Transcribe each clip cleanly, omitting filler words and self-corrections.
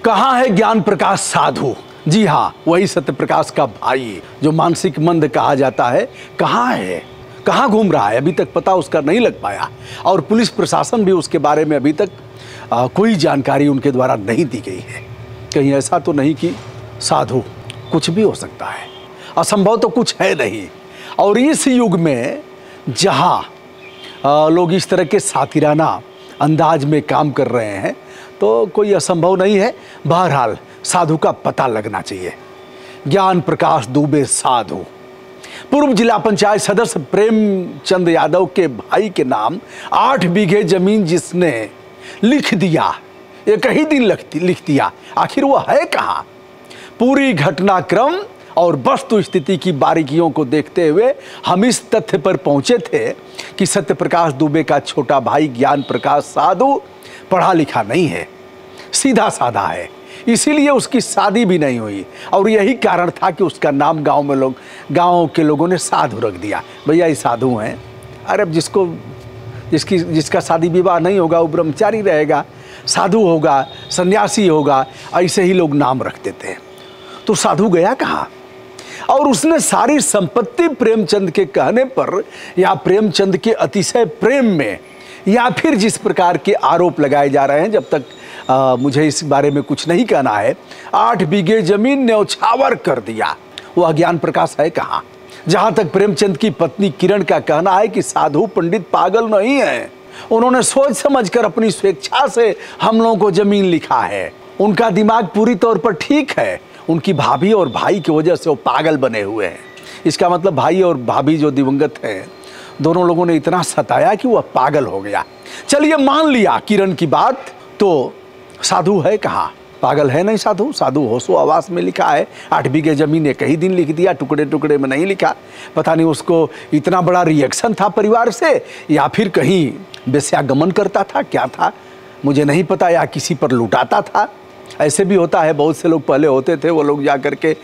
कहाँ है ज्ञान प्रकाश साधु? जी हाँ, वही सत्य प्रकाश का भाई जो मानसिक मंद कहा जाता है, कहाँ है, कहाँ घूम रहा है, अभी तक पता उसका नहीं लग पाया। और पुलिस प्रशासन भी उसके बारे में अभी तक कोई जानकारी उनके द्वारा नहीं दी गई है। कहीं ऐसा तो नहीं कि साधु, कुछ भी हो सकता है, असंभव तो कुछ है नहीं। और इस युग में जहाँ लोग इस तरह के सातिराना अंदाज में काम कर रहे हैं तो कोई असंभव नहीं है। बहरहाल साधु का पता लगना चाहिए। ज्ञान प्रकाश दुबे साधु पूर्व जिला पंचायत सदस्य प्रेमचंद यादव के भाई के नाम 8 बीघे जमीन जिसने लिख दिया, एक ही दिन लिख दिया, आखिर वो है कहाँ? पूरी घटनाक्रम और वस्तु स्थिति की बारीकियों को देखते हुए हम इस तथ्य पर पहुंचे थे कि सत्य प्रकाश दुबे का छोटा भाई ज्ञान प्रकाश साधु पढ़ा लिखा नहीं है, सीधा साधा है, इसीलिए उसकी शादी भी नहीं हुई। और यही कारण था कि उसका नाम गांव के लोगों ने साधु रख दिया। भैया ये साधु हैं, अरे अब जिसका शादी विवाह नहीं होगा वो ब्रह्मचारी रहेगा, साधु होगा, सन्यासी होगा, ऐसे ही लोग नाम रखते थे। तो साधु गया कहाँ? और उसने सारी संपत्ति प्रेमचंद के कहने पर या प्रेमचंद के अतिशय प्रेम में या फिर जिस प्रकार के आरोप लगाए जा रहे हैं, जब तक मुझे इस बारे में कुछ नहीं कहना है, 8 बीघे जमीन न्यौछावर कर दिया। वह ज्ञान प्रकाश है कहाँ? जहां तक प्रेमचंद की पत्नी किरण का कहना है कि साधु पंडित पागल नहीं है, उन्होंने सोच समझकर अपनी स्वेच्छा से हम लोगों को जमीन लिखा है। उनका दिमाग पूरी तौर पर ठीक है, उनकी भाभी और भाई की वजह से वो पागल बने हुए हैं। इसका मतलब भाई और भाभी जो दिवंगत हैं, दोनों लोगों ने इतना सताया कि वह पागल हो गया। चलिए मान लिया किरण की बात, तो साधु है कहाँ? पागल है नहीं साधु, साधु होशो आवास में लिखा है। 8 बीघे जमीन एक ही दिन लिख दिया, टुकड़े टुकड़े में नहीं लिखा। पता नहीं उसको इतना बड़ा रिएक्शन था परिवार से, या फिर कहीं वेश्यागमन करता था, क्या था मुझे नहीं पता, या किसी पर लुटाता था। ऐसे भी होता है, बहुत से लोग पहले होते थे, वो लोग जा कर के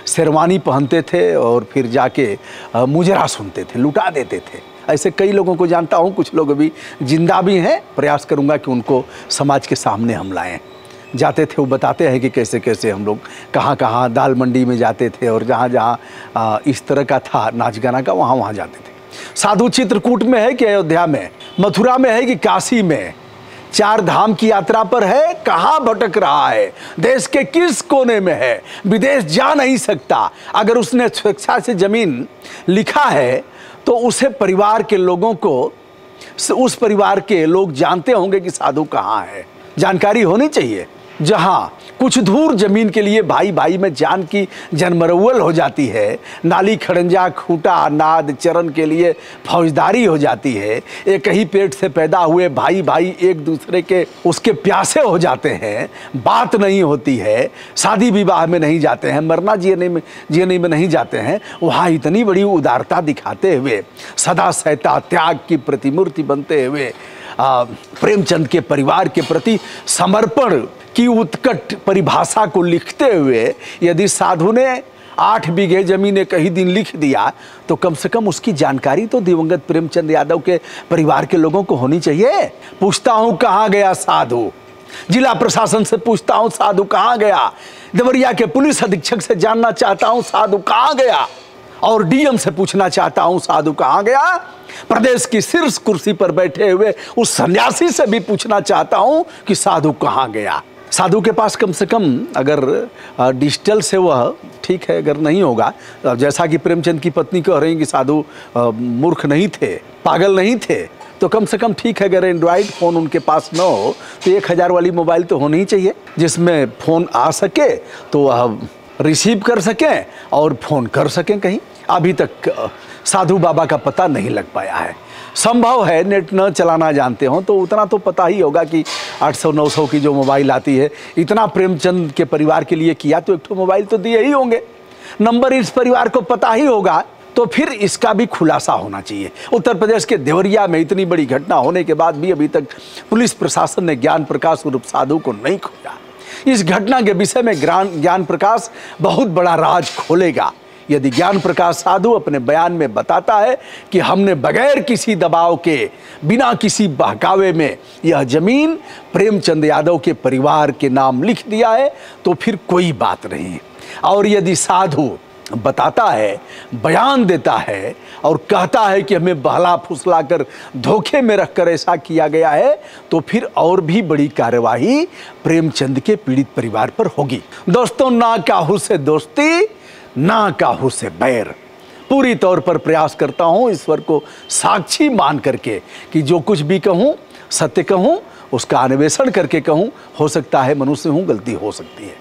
शेरवानी पहनते थे और फिर जाके मुजरा सुनते थे, लुटा देते थे। ऐसे कई लोगों को जानता हूँ, कुछ लोग अभी जिंदा भी हैं। प्रयास करूँगा कि उनको समाज के सामने हम लाएं। जाते थे वो बताते हैं कि कैसे कैसे हम लोग कहाँ कहाँ दाल मंडी में जाते थे और जहाँ जहाँ इस तरह का था नाच गाना का, वहाँ वहाँ जाते थे। साधु चित्रकूट में है कि अयोध्या में, मथुरा में है कि काशी में, 4 धाम की यात्रा पर है, कहाँ भटक रहा है, देश के किस कोने में है, विदेश जा नहीं सकता। अगर उसने स्वेच्छा से जमीन लिखा है तो उसे परिवार के लोगों को, उस परिवार के लोग जानते होंगे कि साधु कहाँ है, जानकारी होनी चाहिए। जहाँ कुछ दूर जमीन के लिए भाई भाई में जान की जनमरौल हो जाती है, नाली खड़ंजा खूंटा नाद चरण के लिए फौजदारी हो जाती है, एक ही पेट से पैदा हुए भाई भाई एक दूसरे के उसके प्यासे हो जाते हैं, बात नहीं होती है, शादी विवाह में नहीं जाते हैं, मरना जीने में नहीं जाते हैं, वहाँ इतनी बड़ी उदारता दिखाते हुए, सदा सहता त्याग की प्रतिमूर्ति बनते हुए प्रेमचंद के परिवार के प्रति समर्पण की उत्कट परिभाषा को लिखते हुए यदि साधु ने 8 बीघे जमीन एक ही दिन लिख दिया तो कम से कम उसकी जानकारी तो दिवंगत प्रेमचंद यादव के परिवार के लोगों को होनी चाहिए। पूछता हूं कहां गया साधु? जिला प्रशासन से पूछता हूं साधु कहां गया? देवरिया के पुलिस अधीक्षक से जानना चाहता हूं साधु कहां गया? और डीएम से पूछना चाहता हूं साधु कहां गया? प्रदेश की शीर्ष कुर्सी पर बैठे हुए उस सन्यासी से भी पूछना चाहता हूं कि साधु कहां गया? साधु के पास कम से कम अगर डिजिटल से वह ठीक है, अगर नहीं होगा, जैसा कि प्रेमचंद की पत्नी कह रही कि साधु मूर्ख नहीं थे, पागल नहीं थे, तो कम से कम ठीक है, अगर एंड्रॉयड फ़ोन उनके पास न हो तो 1000 वाली मोबाइल तो होनी ही चाहिए, जिसमें फ़ोन आ सके तो वह रिसीव कर सकें और फ़ोन कर सकें कहीं। अभी तक साधु बाबा का पता नहीं लग पाया है। संभव है नेट न चलाना जानते हो तो उतना तो पता ही होगा कि 800-900 की जो मोबाइल आती है, इतना प्रेमचंद के परिवार के लिए किया तो एक तो मोबाइल तो दिए ही होंगे, नंबर इस परिवार को पता ही होगा, तो फिर इसका भी खुलासा होना चाहिए। उत्तर प्रदेश के देवरिया में इतनी बड़ी घटना होने के बाद भी अभी तक पुलिस प्रशासन ने ज्ञान प्रकाश उर्फ साधु को नहीं खोजा। इस घटना के विषय में ज्ञान प्रकाश बहुत बड़ा राज खोलेगा, यदि ज्ञान प्रकाश साधु अपने बयान में बताता है कि हमने बगैर किसी दबाव के, बिना किसी बहकावे में यह जमीन प्रेमचंद यादव के परिवार के नाम लिख दिया है, तो फिर कोई बात नहीं। और यदि साधु बताता है, बयान देता है और कहता है कि हमें बहला फुसला कर धोखे में रखकर ऐसा किया गया है, तो फिर और भी बड़ी कार्यवाही प्रेमचंद के पीड़ित परिवार पर होगी। दोस्तों, ना काहू से दोस्ती, ना काहू से बैर। पूरी तौर पर प्रयास करता हूं ईश्वर को साक्षी मान करके कि जो कुछ भी कहूं सत्य कहूं, उसका अन्वेषण करके कहूं। हो सकता है मनुष्य हूं, गलती हो सकती है।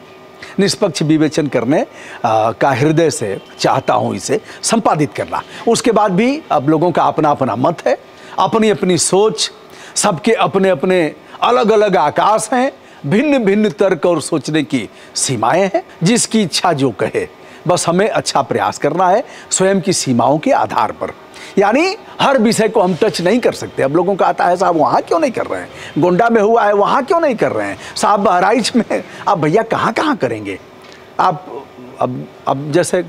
निष्पक्ष विवेचन करने का हृदय से चाहता हूं इसे संपादित करना। उसके बाद भी अब लोगों का अपना अपना मत है, अपनी अपनी सोच, सबके अपने अपने अलग अलग आकाश हैं, भिन्न भिन्न तर्क और सोचने की सीमाएं हैं। जिसकी इच्छा जो कहे, बस हमें अच्छा प्रयास करना है स्वयं की सीमाओं के आधार पर। यानी हर विषय को हम टच नहीं कर सकते। अब लोगों का आता है, साहब वहाँ क्यों नहीं कर रहे हैं, गोंडा में हुआ है वहाँ क्यों नहीं कर रहे हैं, साहब बहराइच में, आप भैया कहाँ कहाँ करेंगे आप। अब जैसे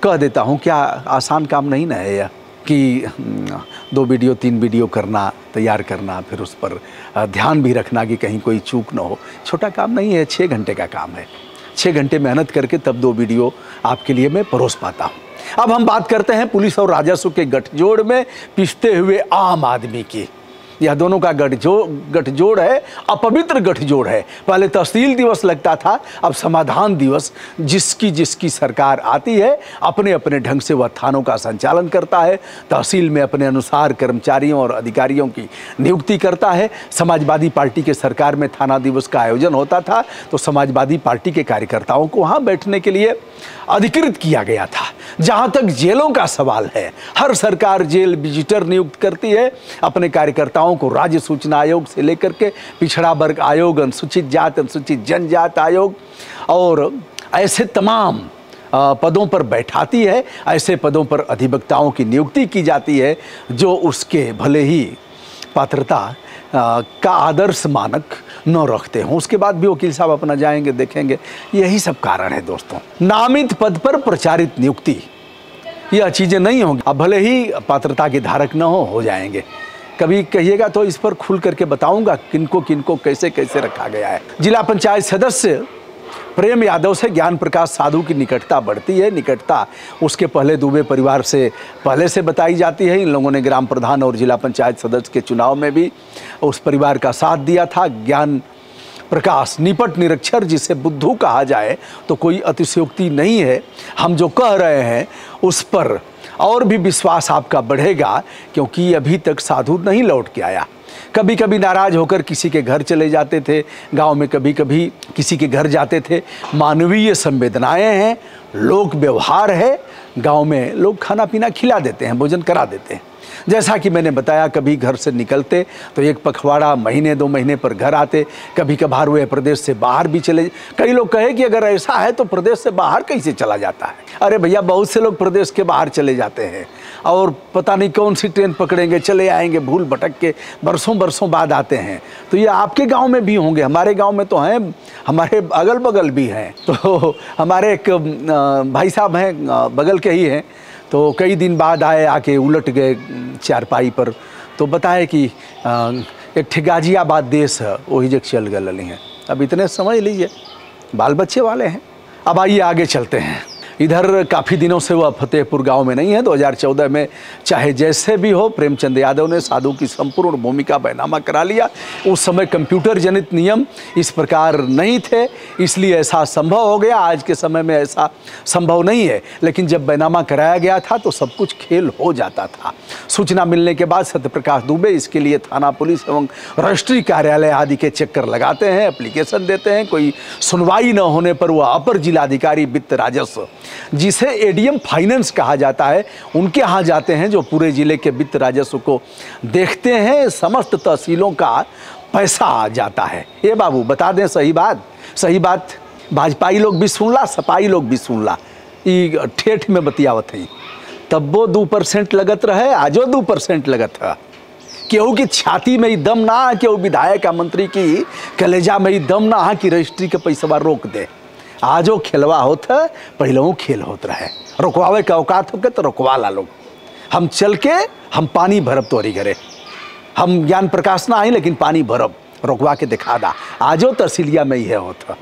कह देता हूँ, क्या आसान काम नहीं ना है यह कि 2 वीडियो 3 वीडियो करना, तैयार करना, फिर उस पर ध्यान भी रखना कि कहीं कोई चूक ना हो। छोटा काम नहीं है, 6 घंटे का काम है। 6 घंटे मेहनत करके तब 2 वीडियो आपके लिए मैं परोस पाता हूँ। अब हम बात करते हैं पुलिस और राजस्व के गठजोड़ में पिसते हुए आम आदमी की। यह दोनों का गठजोड़ है, अपवित्र गठजोड़ है। पहले तहसील दिवस लगता था, अब समाधान दिवस। जिसकी सरकार आती है अपने अपने ढंग से वह थानों का संचालन करता है, तहसील में अपने अनुसार कर्मचारियों और अधिकारियों की नियुक्ति करता है। समाजवादी पार्टी के सरकार में थाना दिवस का आयोजन होता था तो समाजवादी पार्टी के कार्यकर्ताओं को वहाँ बैठने के लिए अधिकृत किया गया था। जहाँ तक जेलों का सवाल है, हर सरकार जेल विजिटर नियुक्त करती है अपने कार्यकर्ताओं को। राज्य सूचना आयोग से लेकर के पिछड़ा वर्ग आयोग, अनुसूचित जात अनुसूचित जनजात आयोग और ऐसे तमाम पदों पर बैठाती है। ऐसे पदों पर अधिवक्ताओं की नियुक्ति की जाती है जो उसके भले ही पात्रता का आदर्श मानक न रखते हों। उसके बाद भी वकील साहब अपना जाएंगे, देखेंगे। यही सब कारण है दोस्तों। नामित पद पर प्रचारित नियुक्ति, यह चीज़ें नहीं होंगी। अब भले ही पात्रता के धारक न हो जाएंगे। कभी कहिएगा तो इस पर खुल करके बताऊंगा किनको किनको कैसे कैसे रखा गया है। जिला पंचायत सदस्य प्रेम यादव से ज्ञान प्रकाश साधु की निकटता बढ़ती है। निकटता उसके पहले दुबे परिवार से पहले से बताई जाती है। इन लोगों ने ग्राम प्रधान और जिला पंचायत सदस्य के चुनाव में भी उस परिवार का साथ दिया था। ज्ञान प्रकाश निपट निरक्षर जिसे बुद्धू कहा जाए तो कोई अतिशयोक्ति नहीं है। हम जो कह रहे हैं उस पर और भी विश्वास आपका बढ़ेगा, क्योंकि अभी तक साधु नहीं लौट के आया। कभी कभी नाराज होकर किसी के घर चले जाते थे, गांव में कभी कभी किसी के घर जाते थे। मानवीय संवेदनाएं हैं, लोक व्यवहार है। गांव में लोग खाना पीना खिला देते हैं, भोजन करा देते हैं। जैसा कि मैंने बताया, कभी घर से निकलते तो 1 पखवाड़ा, महीने 2 महीने पर घर आते। कभी कभार वे प्रदेश से बाहर भी चले। कई लोग कहे कि अगर ऐसा है तो प्रदेश से बाहर कैसे चला जाता है। अरे भैया, बहुत से लोग प्रदेश के बाहर चले जाते हैं और पता नहीं कौन सी ट्रेन पकड़ेंगे, चले आएंगे, भूल भटक के बरसों बरसों बाद आते हैं। तो ये आपके गांव में भी होंगे, हमारे गांव में तो हैं, हमारे अगल बगल भी हैं। तो हमारे एक भाई साहब हैं, बगल के ही हैं, तो कई दिन बाद आए, आके उलट गए चारपाई पर। तो बताए कि एक ठिगाजियाबाद देश है, वही जगह चल गए लली हैं। अब इतने समझ लीजिए, बाल बच्चे वाले हैं। अब आइए आगे चलते हैं। इधर काफ़ी दिनों से वह फतेहपुर गांव में नहीं है। 2014 में चाहे जैसे भी हो, प्रेमचंद यादव ने साधु की संपूर्ण भूमिका बैनामा करा लिया। उस समय कंप्यूटर जनित नियम इस प्रकार नहीं थे, इसलिए ऐसा संभव हो गया। आज के समय में ऐसा संभव नहीं है, लेकिन जब बैनामा कराया गया था तो सब कुछ खेल हो जाता था। सूचना मिलने के बाद सत्यप्रकाश दुबे इसके लिए थाना पुलिस एवं रजिस्ट्री कार्यालय आदि के चक्कर लगाते हैं, एप्लीकेशन देते हैं। कोई सुनवाई न होने पर वह अपर जिलाधिकारी वित्त राजस्व, जिसे एडीएम फाइनेंस कहा जाता है, उनके यहाँ जाते हैं, जो पूरे जिले के वित्त राजस्व को देखते हैं। समस्त तहसीलों का पैसा आ जाता है। ये बाबू बता दें, सही बात भाजपाई लोग भी सुनला, सपाई लोग भी सुनला, ई ठेठ में बतियावत है। तब वो 2% लगत रहे, आजो 2% लगत है। केहू की छाती में ही दम ना है, केहू विधायक या मंत्री की कलेजा में ही दम ना है कि रजिस्ट्री के पैसा रोक दे। आजो खेलवा होत है, पहले खेल होत रहे। रुकवावे का औकात होके तो रुकवा ला लोग। हम चल के हम पानी भरब तोरी घरे, हम ज्ञान प्रकाश ना आई लेकिन पानी भरब, रुकवा के दिखा दा। आजो तरसिलिया में यह होता।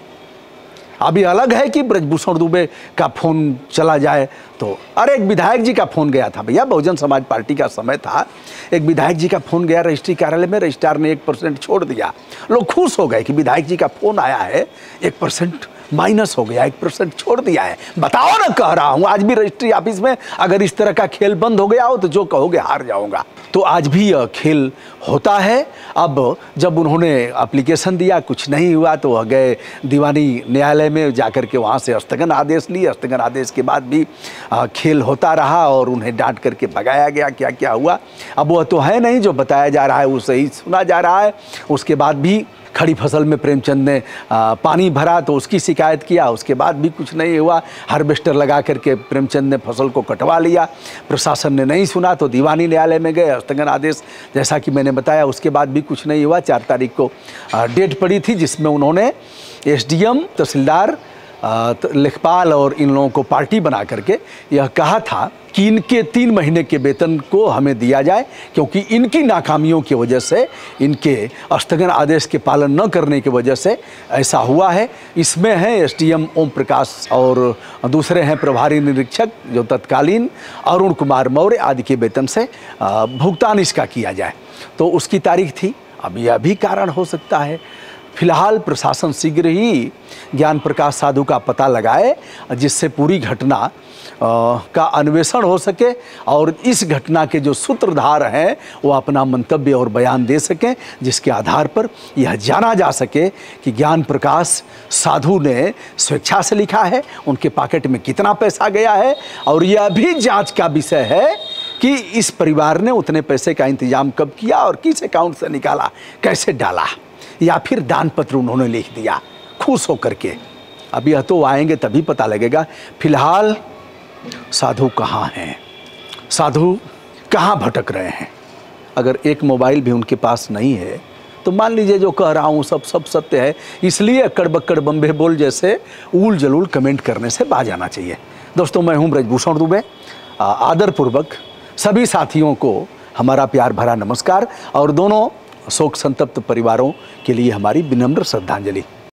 अभी अलग है कि ब्रजभूषण दुबे का फोन चला जाए तो, अरे एक विधायक जी का फोन गया था भैया, बहुजन समाज पार्टी का समय था, एक विधायक जी का फोन गया रजिस्ट्री कार्यालय में, रजिस्ट्रार ने 1% छोड़ दिया। लोग खुश हो गए कि विधायक जी का फोन आया है, 1% माइनस हो गया, 1% छोड़ दिया है। बताओ ना, कह रहा हूं आज भी रजिस्ट्री ऑफिस में अगर इस तरह का खेल बंद हो गया हो तो जो कहोगे हार जाऊंगा। तो आज भी यह खेल होता है। अब जब उन्होंने एप्लीकेशन दिया, कुछ नहीं हुआ तो वह गए दीवानी न्यायालय में, जाकर के वहाँ से स्थगन आदेश लिए। स्थगन आदेश के बाद भी खेल होता रहा और उन्हें डांट करके भगाया गया। क्या क्या हुआ अब वह तो है नहीं, जो बताया जा रहा है वो सही सुना जा रहा है। उसके बाद भी खड़ी फसल में प्रेमचंद ने पानी भरा तो उसकी शिकायत किया, उसके बाद भी कुछ नहीं हुआ। हार्वेस्टर लगा करके प्रेमचंद ने फसल को कटवा लिया, प्रशासन ने नहीं सुना तो दीवानी न्यायालय में गए, स्थगन आदेश जैसा कि मैंने बताया, उसके बाद भी कुछ नहीं हुआ। 4 तारीख को डेट पड़ी थी जिसमें उन्होंने एसडीएम, तहसीलदार, लेखपाल और इन लोगों को पार्टी बना करके यह कहा था कि इनके 3 महीने के वेतन को हमें दिया जाए, क्योंकि इनकी नाकामियों की वजह से, इनके स्थगन आदेश के पालन न करने की वजह से ऐसा हुआ है। इसमें हैं एसडीएम ओम प्रकाश और दूसरे हैं प्रभारी निरीक्षक जो तत्कालीन अरुण कुमार मौर्य आदि के वेतन से भुगतान इसका किया जाए। तो उसकी तारीख थी। अब यह भी कारण हो सकता है। फिलहाल प्रशासन शीघ्र ही ज्ञान प्रकाश साधु का पता लगाए जिससे पूरी घटना का अन्वेषण हो सके और इस घटना के जो सूत्रधार हैं वो अपना मंतव्य और बयान दे सकें, जिसके आधार पर यह जाना जा सके कि ज्ञान प्रकाश साधु ने स्वेच्छा से लिखा है, उनके पॉकेट में कितना पैसा गया है। और यह भी जांच का विषय है कि इस परिवार ने उतने पैसे का इंतजाम कब किया और किस अकाउंट से निकाला, कैसे डाला, या फिर दान पत्र उन्होंने लिख दिया खुश होकर के। अब यह तो आएंगे तभी पता लगेगा। फिलहाल साधु कहाँ हैं, साधु कहाँ भटक रहे हैं। अगर एक मोबाइल भी उनके पास नहीं है तो मान लीजिए जो कह रहा हूँ सब सत्य है। इसलिए अक्कड़ बक्कड़ बम्बे बोल जैसे ऊल जलूल कमेंट करने से बाज आना चाहिए। दोस्तों, मैं हूँ ब्रजभूषण दुबे। आदरपूर्वक सभी साथियों को हमारा प्यार भरा नमस्कार और दोनों शोक संतप्त परिवारों के लिए हमारी विनम्र श्रद्धांजलि।